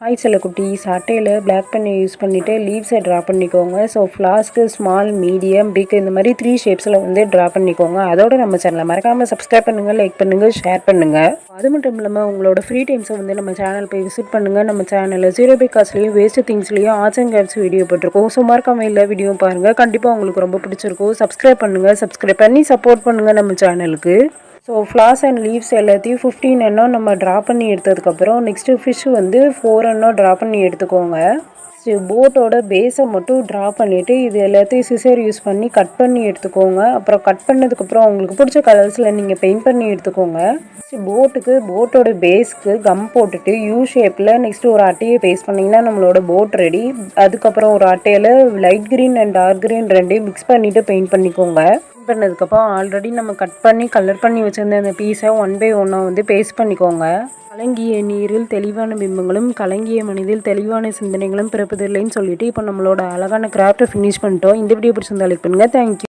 Hi செல்லக்குட்டீஸ், அட்டையில் black pen use பண்ணிவிட்டு லீவ்ஸை draw பண்ணிக்கோங்க. So flask small, medium, big இந்த மாதிரி 3 ஷேப்ஸில் வந்து ட்ரா பண்ணிக்கோங்க. அதோட நம்ம சேனலை மறக்காமல் சப்ஸ்கிரைப் பண்ணுங்கள், லைக் பண்ணுங்கள், ஷேர் பண்ணுங்கள். அது மட்டும் இல்லாமல் உங்களோட ஃப்ரீ டைம்ஸை வந்து நம்ம சேனல் போய் விசிட் பண்ணுங்கள். நம்ம சேனலில் 0 பை காஸ்ட்லேயும் வேஸ்ட் திங்ஸ்லேயும் ஆர்ட்ஸ் அண்ட் கிராஃப்ட்ஸ் வீடியோ போட்டிருக்கோம். ஸோ மறக்காமல் இல்லை வீடியோ பாருங்கள், கண்டிப்பாக உங்களுக்கு ரொம்ப பிடிச்சிருக்கும். சப்ஸ்கிரைப் பண்ணுங்கள், சப்ஸ்கிரைப் பண்ணி சப்போர்ட் பண்ணுங்கள் நம்ம சேனலுக்கு. ஸோ ஃப்ளாஸ் அண்ட் லீவ்ஸ் எல்லாத்தையும் 15 எண்ணம் நம்ம ட்ரா பண்ணி எடுத்ததுக்கப்புறம் நெக்ஸ்ட்டு ஃபிஷ் வந்து 4 எண்ணம் ட்ரா பண்ணி எடுத்துக்கோங்க. போட்டோட பேஸை மட்டும் ட்ரா பண்ணிவிட்டு இது எல்லாத்தையும் சிசர் யூஸ் பண்ணி கட் பண்ணி எடுத்துக்கோங்க. அப்புறம் கட் பண்ணதுக்கப்புறம் உங்களுக்கு பிடிச்ச கலர்ஸில் நீங்கள் பெயிண்ட் பண்ணி எடுத்துக்கோங்க. போட்டோட பேஸ்க்கு கம் போட்டுட்டு யூ ஷேப்பில் நெக்ஸ்ட்டு ஒரு அட்டையை பேஸ்ட் பண்ணிங்கன்னா நம்மளோட போட் ரெடி. அதுக்கப்புறம் ஒரு அட்டையில் light green and dark green ரெண்டையும் மிக்ஸ் பண்ணிவிட்டு பெயிண்ட் பண்ணிக்கோங்க. பண்ணதுக்கப்புறம் ஆல்ரெடி நம்ம கட் பண்ணி கலர் பண்ணி வச்சுருந்த அந்த பீஸை 1 பை 1 வந்து பேஸ்ட் பண்ணிக்கோங்க. கலங்கிய நீரில் தெளிவான பிம்பங்களும் கலங்கிய மனதில் தெளிவான சிந்தனைகளும் பிறப்பதில்லைன்னு சொல்லிட்டு இப்போ நம்மளோட அழகான கிராஃப்ட்டை ஃபினிஷ் பண்ணிட்டோம். இந்த வீடியோ பிடிச்சிருந்தா லைக் பண்ணுங்கள். தேங்க்யூ.